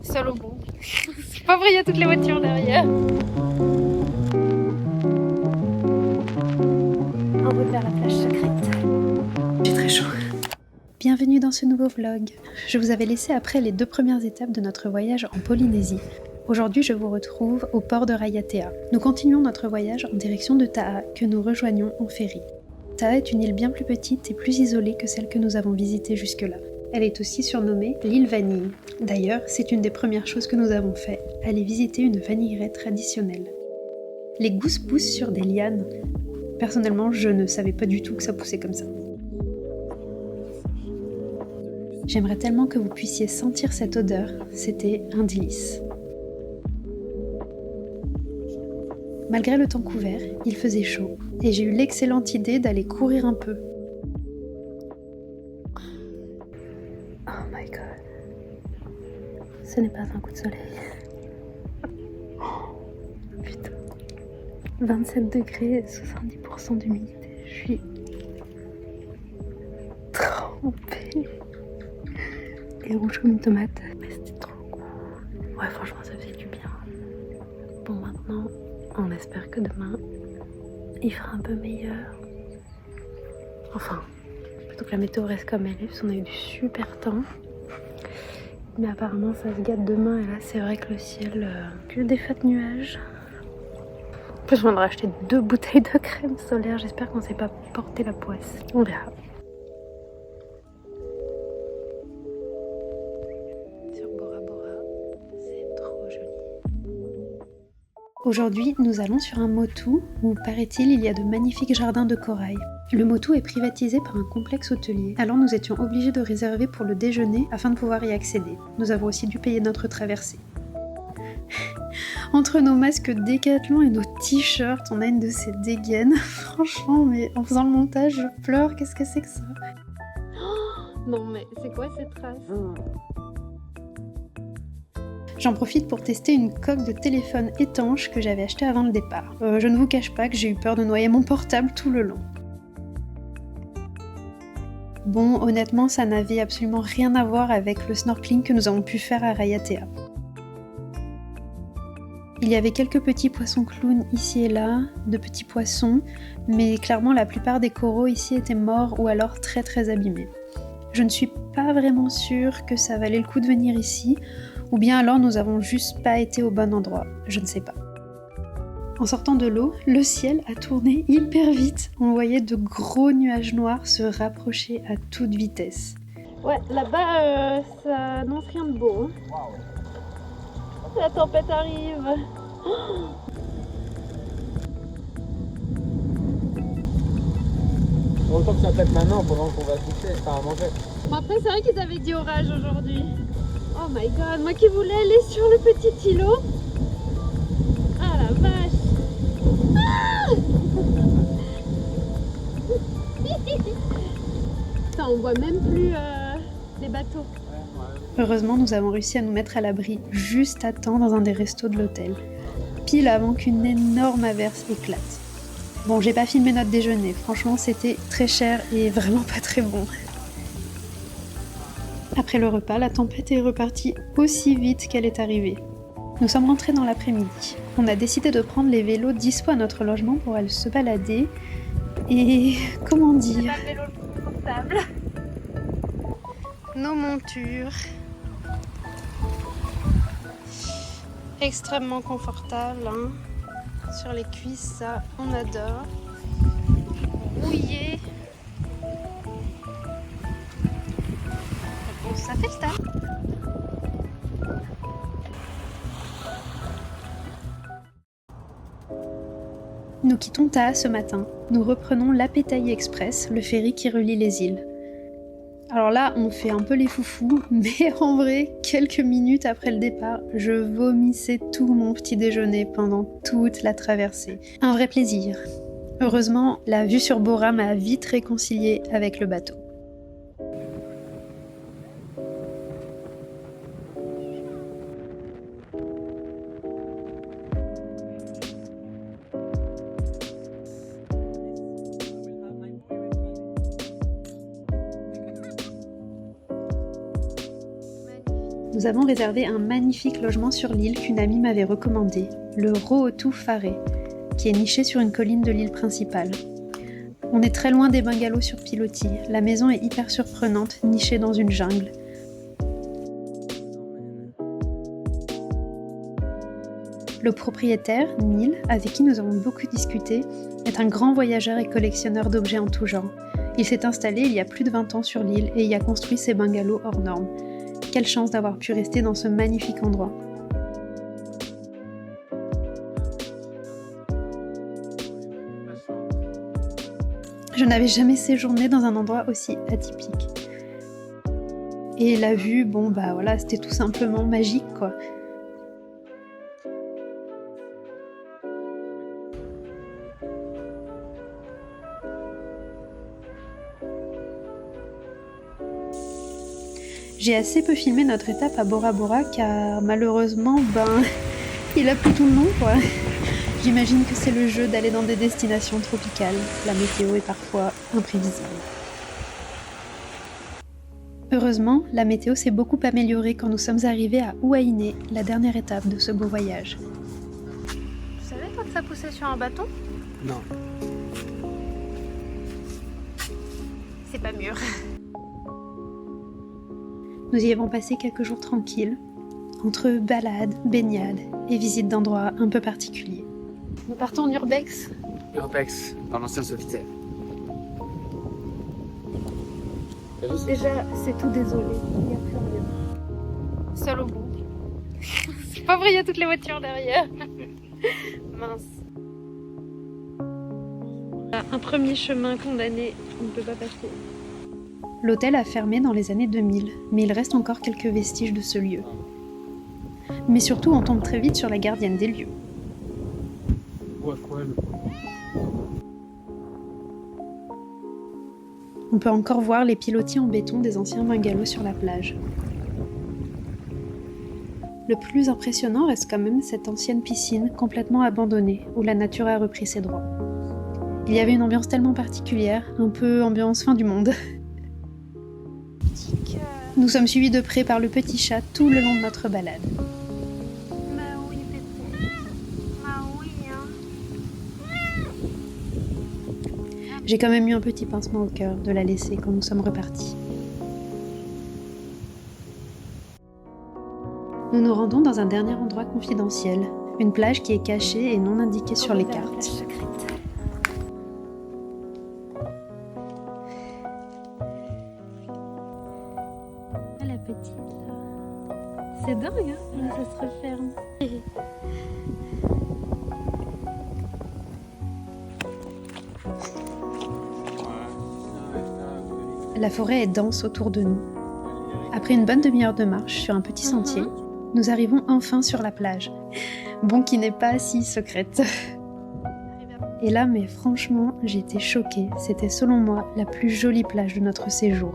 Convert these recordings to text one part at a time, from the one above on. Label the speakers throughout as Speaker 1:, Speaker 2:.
Speaker 1: seul au bout. C'est pas vrai, il y a toutes les voitures derrière. En route vers la plage secrète. J'ai très chaud. Bienvenue dans ce nouveau vlog. Je vous avais laissé après les 2 premières étapes de notre voyage en Polynésie. Aujourd'hui, je vous retrouve au port de Raiatea. Nous continuons notre voyage en direction de Taha, que nous rejoignons en ferry. Taha est une île bien plus petite et plus isolée que celle que nous avons visitée jusque-là. Elle est aussi surnommée l'île Vanille. D'ailleurs, c'est une des premières choses que nous avons fait, aller visiter une vanilleraie traditionnelle. Les gousses poussent sur des lianes. Personnellement, je ne savais pas du tout que ça poussait comme ça. J'aimerais tellement que vous puissiez sentir cette odeur, c'était un délice. Malgré le temps couvert, il faisait chaud, et j'ai eu l'excellente idée d'aller courir un peu. Oh my god. Ce n'est pas un coup de soleil. Oh, putain. 27 degrés, 70% d'humidité. Je suis trempée. Et rouge comme une tomate. Mais c'était trop cool. Ouais, franchement, ça faisait du bien. Bon, maintenant, on espère que demain, il fera un peu meilleur. Enfin, plutôt que la météo reste comme elle est, parce qu'on a eu du super temps. Mais apparemment, ça se gâte demain. Et là, c'est vrai que le ciel, que des fats de nuages. En plus, je viens de racheter 2 bouteilles de crème solaire. J'espère qu'on ne s'est pas porté la poisse. On verra. Sur Bora Bora, c'est trop joli. Aujourd'hui, nous allons sur un motu où, paraît-il, il y a de magnifiques jardins de corail. Le motu est privatisé par un complexe hôtelier, alors nous étions obligés de réserver pour le déjeuner afin de pouvoir y accéder. Nous avons aussi dû payer notre traversée. Entre nos masques Décathlon et nos t-shirts, on a une de ces dégaines. Franchement, mais en faisant le montage, je pleure. Qu'est-ce que c'est que ça? Oh, non mais c'est quoi cette trace? J'en profite pour tester une coque de téléphone étanche que j'avais achetée avant le départ. Je ne vous cache pas que j'ai eu peur de noyer mon portable tout le long. Bon, honnêtement, ça n'avait absolument rien à voir avec le snorkeling que nous avons pu faire à Raiatea. Il y avait quelques petits poissons clowns ici et là, de petits poissons, mais clairement la plupart des coraux ici étaient morts ou alors très très abîmés. Je ne suis pas vraiment sûre que ça valait le coup de venir ici, ou bien alors nous avons juste pas été au bon endroit, je ne sais pas. En sortant de l'eau, le ciel a tourné hyper vite. On voyait de gros nuages noirs se rapprocher à toute vitesse. Ouais, là-bas, ça annonce rien de beau. Hein. La tempête arrive.
Speaker 2: Autant que ça pète maintenant pendant qu'on va toucher, enfin à manger.
Speaker 1: Bon, après, c'est vrai qu'ils avaient dit orage aujourd'hui. Oh my god, moi qui voulais aller sur le petit îlot. Ah la vache. Ah Putain, on voit même plus les bateaux. Heureusement, nous avons réussi à nous mettre à l'abri juste à temps dans un des restos de l'hôtel, pile avant qu'une énorme averse éclate. Bon, j'ai pas filmé notre déjeuner, franchement c'était très cher et vraiment pas très bon. Après le repas, la tempête est repartie aussi vite qu'elle est arrivée. Nous sommes rentrés dans l'après-midi. On a décidé de prendre les vélos dispo à notre logement pour aller se balader et... comment dire... C'est pas le vélo le plus confortable. Nos montures... extrêmement confortable, hein. Sur les cuisses, ça on adore. Rouillé. Bon, ça fait le taf. Nous quittons Taha ce matin. Nous reprenons l'Apetahi Express, le ferry qui relie les îles. Alors là, on fait un peu les foufous, mais en vrai, quelques minutes après le départ, je vomissais tout mon petit déjeuner pendant toute la traversée. Un vrai plaisir. Heureusement, la vue sur Bora m'a vite réconciliée avec le bateau. Nous avons réservé un magnifique logement sur l'île qu'une amie m'avait recommandé, le Rohotu Whare, qui est niché sur une colline de l'île principale. On est très loin des bungalows sur pilotis, la maison est hyper surprenante, nichée dans une jungle. Le propriétaire, Neil, avec qui nous avons beaucoup discuté, est un grand voyageur et collectionneur d'objets en tout genre. Il s'est installé il y a plus de 20 ans sur l'île et y a construit ses bungalows hors normes. Quelle chance d'avoir pu rester dans ce magnifique endroit. Je n'avais jamais séjourné dans un endroit aussi atypique. Et la vue, bon bah voilà, c'était tout simplement magique quoi. J'ai assez peu filmé notre étape à Bora Bora car malheureusement, il a plu tout le long quoi. J'imagine que c'est le jeu d'aller dans des destinations tropicales. La météo est parfois imprévisible. Heureusement, la météo s'est beaucoup améliorée quand nous sommes arrivés à Huaïné, la dernière étape de ce beau voyage.
Speaker 3: Tu savais toi que ça poussait sur un bâton?
Speaker 2: Non.
Speaker 3: C'est pas mûr.
Speaker 1: Nous y avons passé quelques jours tranquilles, entre balades, baignades et visites d'endroits un peu particuliers. Nous partons en urbex.
Speaker 2: Urbex, dans l'ancien Sofitel.
Speaker 3: Déjà, c'est tout désolé. Il n'y a plus rien. Seul au bout. C'est pas vrai, il y a toutes les voitures derrière. Mince. Un premier chemin condamné, on ne peut pas passer.
Speaker 1: L'hôtel a fermé dans les années 2000, mais il reste encore quelques vestiges de ce lieu. Mais surtout, on tombe très vite sur la gardienne des lieux. On peut encore voir les pilotis en béton des anciens bungalows sur la plage. Le plus impressionnant reste quand même cette ancienne piscine complètement abandonnée, où la nature a repris ses droits. Il y avait une ambiance tellement particulière, un peu ambiance fin du monde. Nous sommes suivis de près par le petit chat tout le long de notre balade.
Speaker 3: Bah oui, Pépé. Bah oui, hein.
Speaker 1: J'ai quand même eu un petit pincement au cœur de la laisser quand nous sommes repartis. Nous nous rendons dans un dernier endroit confidentiel, une plage qui est cachée et non indiquée sur les cartes.
Speaker 3: Ah, la petite là. C'est dingue, hein, comment ça se referme.
Speaker 1: La forêt est dense autour de nous. Après une bonne demi-heure de marche sur un petit sentier, nous arrivons enfin sur la plage. Bon, qui n'est pas si secrète. Et là, mais franchement, j'ai été choquée. C'était selon moi la plus jolie plage de notre séjour.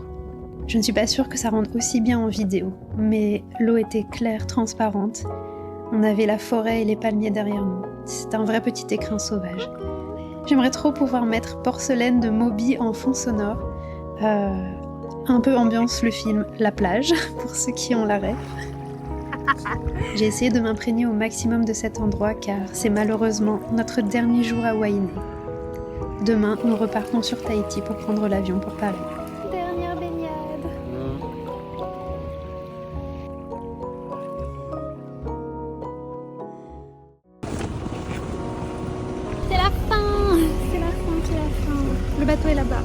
Speaker 1: Je ne suis pas sûre que ça rende aussi bien en vidéo, mais l'eau était claire, transparente. On avait la forêt et les palmiers derrière nous. C'était un vrai petit écrin sauvage. J'aimerais trop pouvoir mettre Porcelaine de Moby en fond sonore. Un peu ambiance le film La plage, pour ceux qui ont la rêve. J'ai essayé de m'imprégner au maximum de cet endroit car c'est malheureusement notre dernier jour à Huaïné. Demain, nous repartons sur Tahiti pour prendre l'avion pour Paris.
Speaker 3: Dernière baignade. C'est la fin. C'est la fin, c'est la fin. Le bateau est là-bas.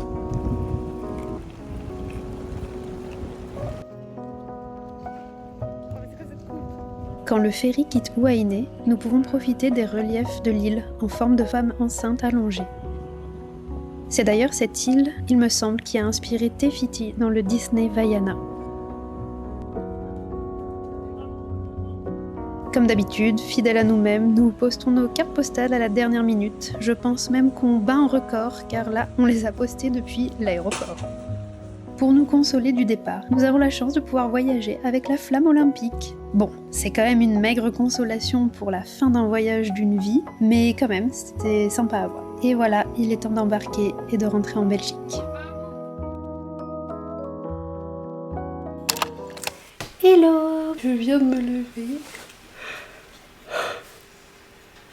Speaker 1: Quand le ferry quitte Huaïné, nous pouvons profiter des reliefs de l'île en forme de femme enceinte allongée. C'est d'ailleurs cette île, il me semble, qui a inspiré Te Fiti dans le Disney Vaiana. Comme d'habitude, fidèles à nous-mêmes, nous postons nos cartes postales à la dernière minute. Je pense même qu'on bat un record, car là, on les a postées depuis l'aéroport. Pour nous consoler du départ, nous avons la chance de pouvoir voyager avec la flamme olympique. Bon, c'est quand même une maigre consolation pour la fin d'un voyage d'une vie, mais quand même, c'était sympa à voir. Et voilà, il est temps d'embarquer et de rentrer en Belgique.
Speaker 3: Hello,
Speaker 1: Je viens de me lever.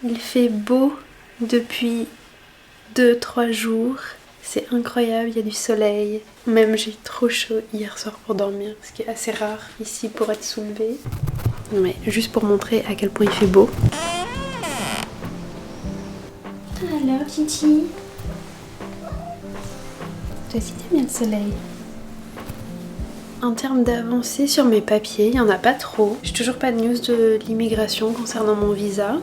Speaker 1: Il fait beau depuis 2-3 jours. C'est incroyable, il y a du soleil. Même j'ai eu trop chaud hier soir pour dormir, ce qui est assez rare ici pour être soulevé. Non mais juste pour montrer à quel point il fait beau. Alors Titi, toi aussi t'aimes bien le soleil? En termes d'avancée sur mes papiers, il n'y en a pas trop. J'ai toujours pas de news de l'immigration concernant mon visa.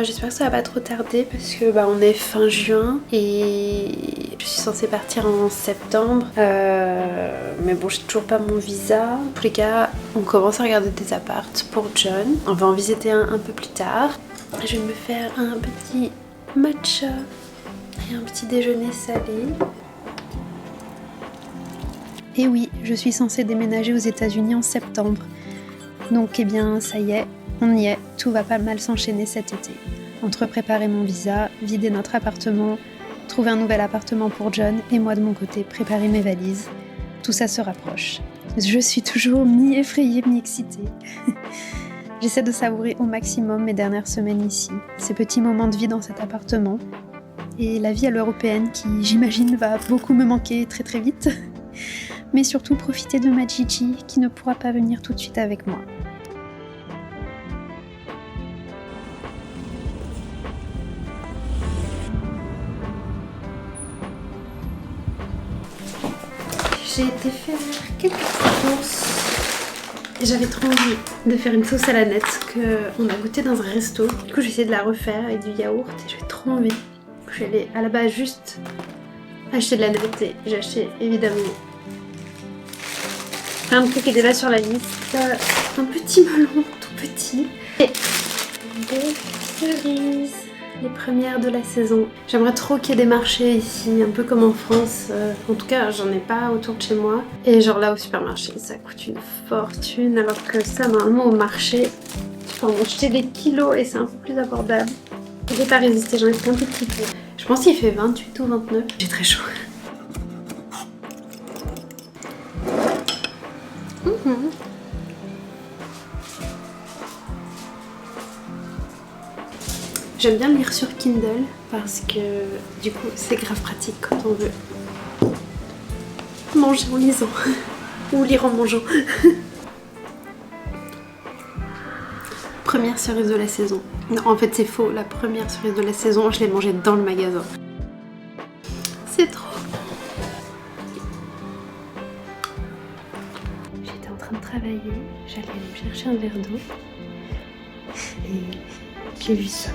Speaker 1: J'espère que ça va pas trop tarder parce que on est fin juin et je suis censée partir en septembre. Mais bon, j'ai toujours pas mon visa. En tous les cas, on commence à regarder des apparts pour John. On va en visiter un peu plus tard. Je vais me faire un petit matcha et un petit déjeuner salé. Et oui, je suis censée déménager aux États-Unis en septembre. Donc, eh bien, ça y est, on y est. Tout va pas mal s'enchaîner cet été. Entre préparer mon visa, vider notre appartement, trouver un nouvel appartement pour John et moi de mon côté, préparer mes valises. Tout ça se rapproche. Je suis toujours mi-effrayée, mi-excitée. J'essaie de savourer au maximum mes dernières semaines ici, ces petits moments de vie dans cet appartement et la vie à l'européenne qui, j'imagine, va beaucoup me manquer très très vite. Mais surtout profiter de ma Gigi qui ne pourra pas venir tout de suite avec moi. J'ai été faire quelques courses et j'avais trop envie de faire une sauce à la nette qu'on a goûté dans un resto. Du coup j'ai essayé de la refaire avec du yaourt et j'avais trop envie. Je suis allée à la base juste acheter de la nette et j'ai acheté évidemment plein de trucs qui étaient là sur la liste. Un petit melon tout petit. Et des cerises. Les premières de la saison. J'aimerais trop qu'il y ait des marchés ici, un peu comme en France. En tout cas, j'en ai pas autour de chez moi. Et genre là au supermarché, ça coûte une fortune. Alors que ça, normalement au marché, tu peux en acheter des kilos et c'est un peu plus abordable. J'ai pas résisté, j'en ai pris un tout petit peu. Je pense qu'il fait 28 ou 29. J'ai très chaud. J'aime bien lire sur Kindle parce que du coup c'est grave pratique quand on veut manger en lisant ou lire en mangeant. Première cerise de la saison. Non, en fait c'est faux, la première cerise de la saison je l'ai mangée dans le magasin. C'est trop. J'étais en train de travailler, j'allais me chercher un verre d'eau et j'ai vu ça.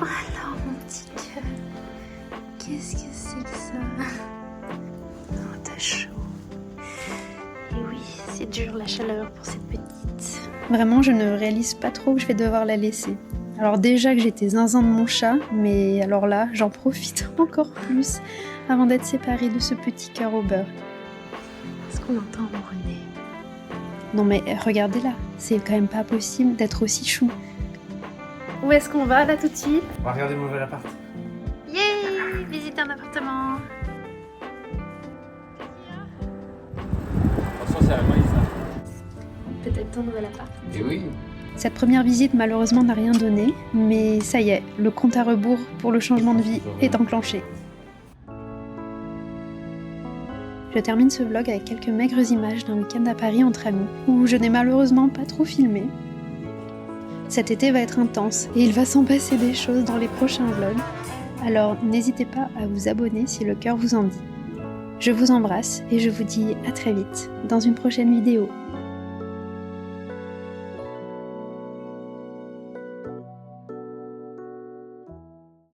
Speaker 1: Oh alors mon petit cœur, qu'est-ce que c'est que ça? Oh t'as chaud. Et oui, c'est dur la chaleur pour cette petite. Vraiment je ne réalise pas trop que je vais devoir la laisser. Alors déjà que j'étais zinzin de mon chat, mais alors là j'en profite encore plus avant d'être séparée de ce petit cœur au beurre. Est-ce qu'on entend mon René? Non mais regardez là, c'est quand même pas possible d'être aussi chou. Où est-ce qu'on va là tout de suite?
Speaker 2: On va regarder mon nouvel appart.
Speaker 1: Yay! Visiter un appartement.
Speaker 2: Attention, c'est la maïs, ça.
Speaker 1: Peut-être ton nouvel appart.
Speaker 2: Et oui.
Speaker 1: Cette première visite malheureusement n'a rien donné, mais ça y est, le compte à rebours pour le changement de vie est enclenché. Je termine ce vlog avec quelques maigres images d'un week-end à Paris entre amis, où je n'ai malheureusement pas trop filmé. Cet été va être intense et il va s'en passer des choses dans les prochains vlogs, alors n'hésitez pas à vous abonner si le cœur vous en dit. Je vous embrasse et je vous dis à très vite dans une prochaine vidéo.